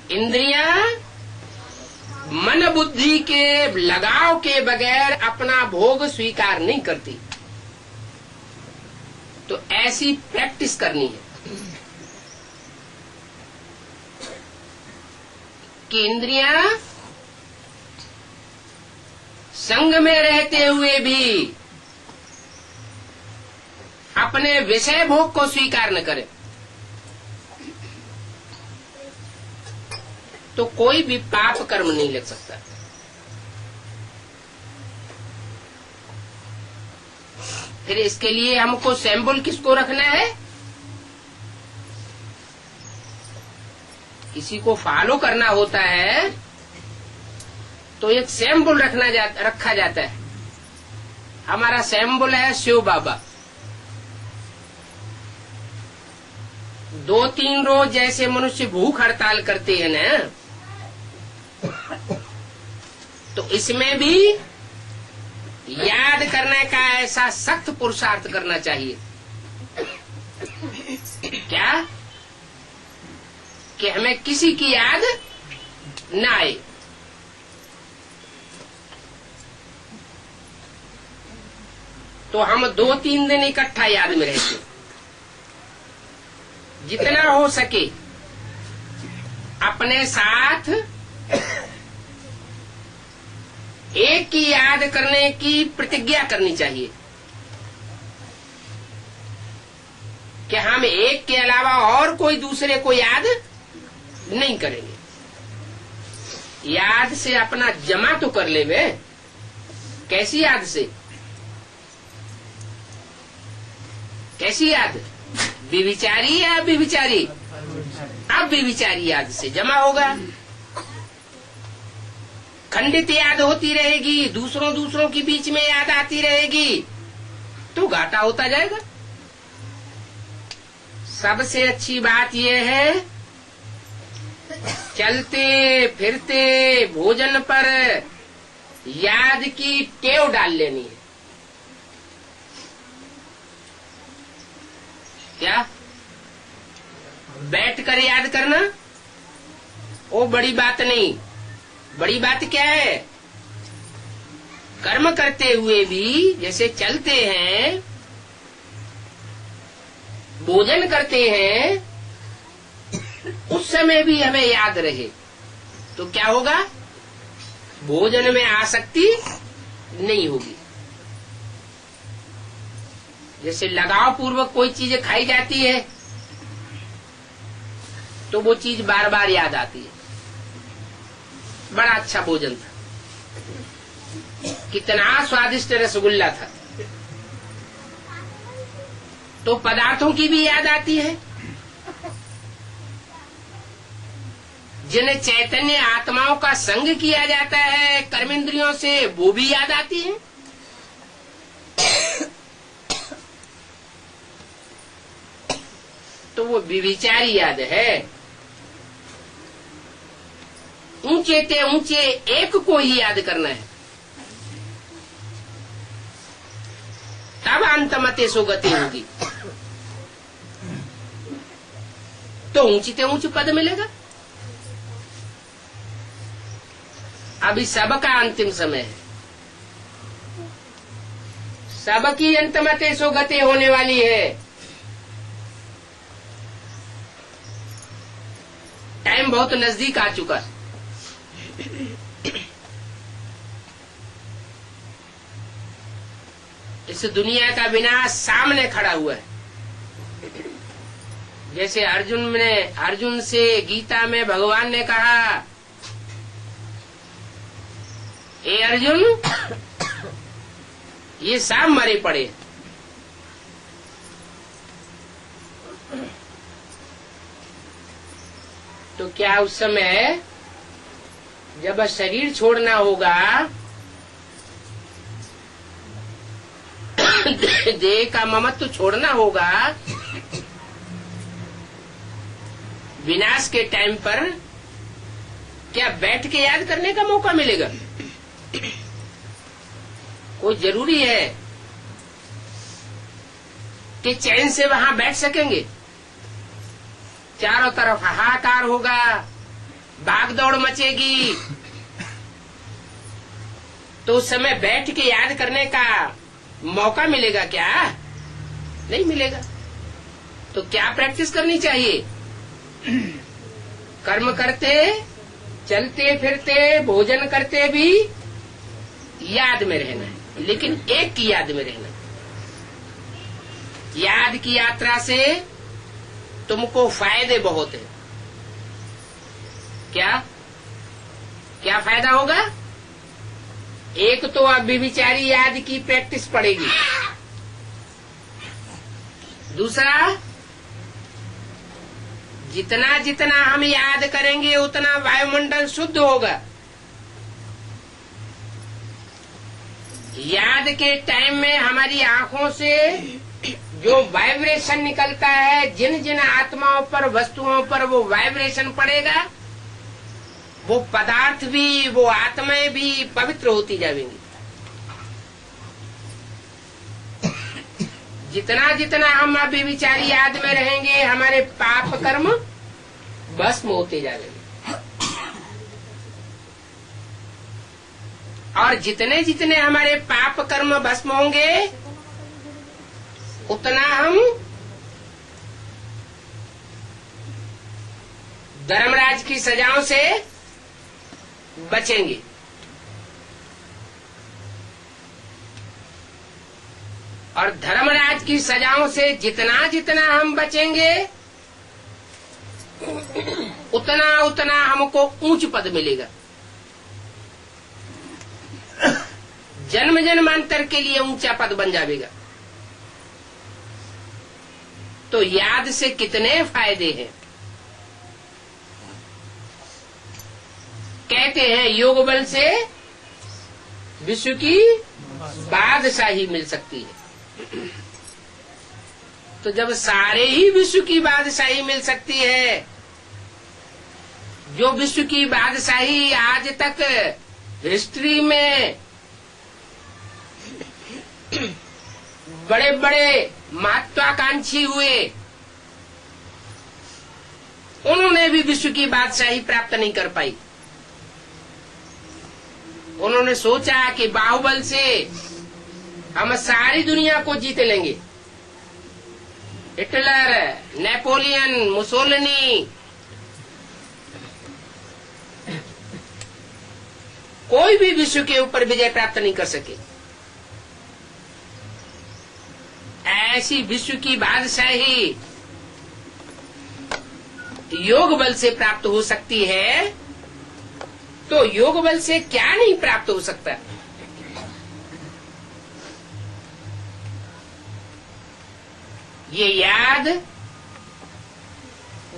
इंद्रियां मन बुद्धि के लगाव के बगैर अपना भोग स्वीकार नहीं करती। तो ऐसी प्रैक्टिस करनी है कि इंद्रियां संग में रहते हुए भी अपने विषय भोग को स्वीकार न करें, तो कोई भी पाप कर्म नहीं लग सकता। फिर इसके लिए हमको सैंपल किसको रखना है? किसी को फॉलो करना होता है तो एक सैंपल रखा जाता है। हमारा सैंपल है शिव बाबा। 2-3 रोज जैसे मनुष्य भूख हड़ताल करते हैं ना, तो इसमें भी याद करने का ऐसा सख्त पुरुषार्थ करना चाहिए क्या कि हमें किसी की याद न आए। तो हम 2-3 दिन इकट्ठा याद में रहते, जितना हो सके अपने साथ एक की याद करने की प्रतिज्ञा करनी चाहिए कि हम एक के अलावा और कोई दूसरे को याद नहीं करेंगे। याद से अपना जमा तो कर ले वे। कैसी याद से? कैसी याद? विविचारी या अविविचारी? अब विविचारी याद से जमा होगा। खंडित याद होती रहेगी, दूसरों के बीच में याद आती रहेगी, तो घाटा होता जाएगा। सबसे अच्छी बात यह है, चलते फिरते भोजन पर याद की टेव डाल लेनी है। क्या? बैठकर याद करना वो बड़ी बात नहीं। बड़ी बात क्या है? कर्म करते हुए भी, जैसे चलते हैं, भोजन करते हैं, उस समय भी हमें याद रहे तो क्या होगा? भोजन में आसक्ति नहीं होगी। जैसे लगाव पूर्वक कोई चीज खाई जाती है तो वो चीज बार बार याद आती है। बड़ा अच्छा भोजन था, कितना स्वादिष्ट रसगुल्ला था, तो पदार्थों की भी याद आती है। जिन्हें चैतन्य आत्माओं का संग किया जाता है कर्मेंद्रियों से, वो भी याद आती है। तो वो विविचारी याद है। ऊंचे ते ऊंचे एक को ही याद करना है, तब अंतमते सुगति होगी। तो ऊंची ते ऊंची पद मिलेगा। अभी सबका अंतिम समय है, सबकी अंतमते सुगति होने वाली है। टाइम बहुत नजदीक आ चुका। इस दुनिया का विनाश सामने खड़ा हुआ है। जैसे अर्जुन से गीता में भगवान ने कहा, ए अर्जुन, ये सब मरे पड़े। तो क्या उस समय जब शरीर छोड़ना होगा, देह का ममत्व छोड़ना होगा, विनाश के टाइम पर क्या बैठ के याद करने का मौका मिलेगा? कोई जरूरी है कि चैन से वहां बैठ सकेंगे? चारों तरफ हाहाकार होगा, भाग दौड़ मचेगी, तो उस समय बैठ के याद करने का मौका मिलेगा क्या? नहीं मिलेगा। तो क्या प्रैक्टिस करनी चाहिए? कर्म करते, चलते फिरते, भोजन करते भी याद में रहना है, लेकिन एक की याद में रहना है। याद की यात्रा से तुमको फायदे बहुत है। क्या क्या फायदा होगा? एक तो अव्यभिचारी याद की प्रैक्टिस पड़ेगी। दूसरा, जितना जितना हम याद करेंगे उतना वायुमंडल शुद्ध होगा। याद के टाइम में हमारी आंखों से जो वाइब्रेशन निकलता है, जिन जिन आत्माओं पर, वस्तुओं पर वो वाइब्रेशन पड़ेगा, वो पदार्थ भी, वो आत्माएं भी पवित्र होती जाएंगी। जितना जितना हम अव्यभिचारी याद में रहेंगे, हमारे पाप कर्म भस्म होते जाएंगे। और जितने जितने हमारे पाप कर्म भस्म होंगे, उतना हम धर्मराज की सजाओं से बचेंगे। और धर्मराज की सजाओं से जितना जितना हम बचेंगे, उतना उतना हमको ऊंच पद मिलेगा। जन्म जन्मांतर के लिए ऊंचा पद बन जाएगा। तो याद से कितने फायदे हैं। कहते हैं योग बल से विश्व की बादशाही मिल सकती है। तो जब सारे ही विश्व की बादशाही मिल सकती है, जो विश्व की बादशाही आज तक हिस्ट्री में बड़े बड़े महत्वाकांक्षी हुए, उन्होंने भी विश्व की बादशाही प्राप्त नहीं कर पाई। उन्होंने सोचा कि बाहुबल से हम सारी दुनिया को जीत लेंगे। हिटलर, नेपोलियन, मुसोलिनी, कोई भी विश्व के ऊपर विजय प्राप्त नहीं कर सके। ऐसी विश्व की बादशाही योग बल से प्राप्त हो सकती है, तो योग बल से क्या नहीं प्राप्त हो सकता? ये याद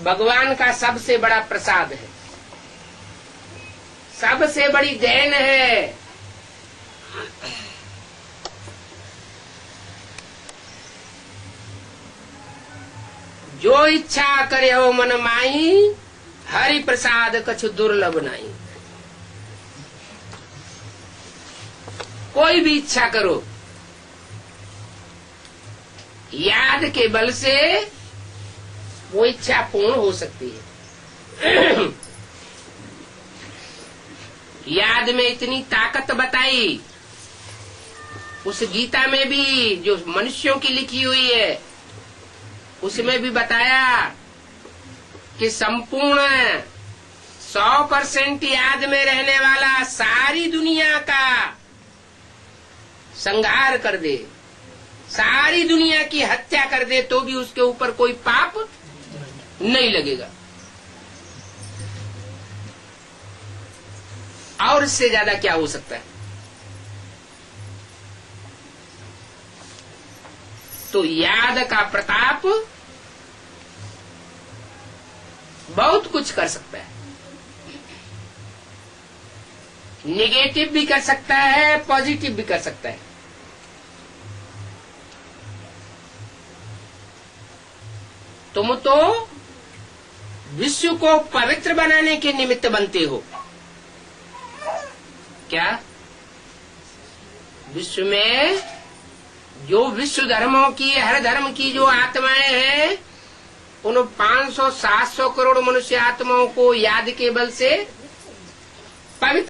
भगवान का सबसे बड़ा प्रसाद है, सबसे बड़ी देन है। जो इच्छा करे हो मन माही, हरि प्रसाद कछु दुर्लभ नहीं। कोई भी इच्छा करो, याद के बल से वो इच्छा पूर्ण हो सकती है। याद में इतनी ताकत बताई, उस गीता में भी जो मनुष्यों की लिखी हुई है, उसमें भी बताया कि संपूर्ण 100% याद में रहने वाला सारी दुनिया का संहार कर दे, सारी दुनिया की हत्या कर दे, तो भी उसके ऊपर कोई पाप नहीं लगेगा। और इससे ज्यादा क्या हो सकता है? तो याद का प्रताप बहुत कुछ कर सकता है। नेगेटिव भी कर सकता है, पॉजिटिव भी कर सकता है। तुम तो विश्व को पवित्र बनाने के निमित्त बनते हो। क्या विश्व में जो विश्व धर्मों की, हर धर्म की जो आत्माएं हैं, उन 500-700 करोड़ मनुष्य आत्माओं को याद के बल से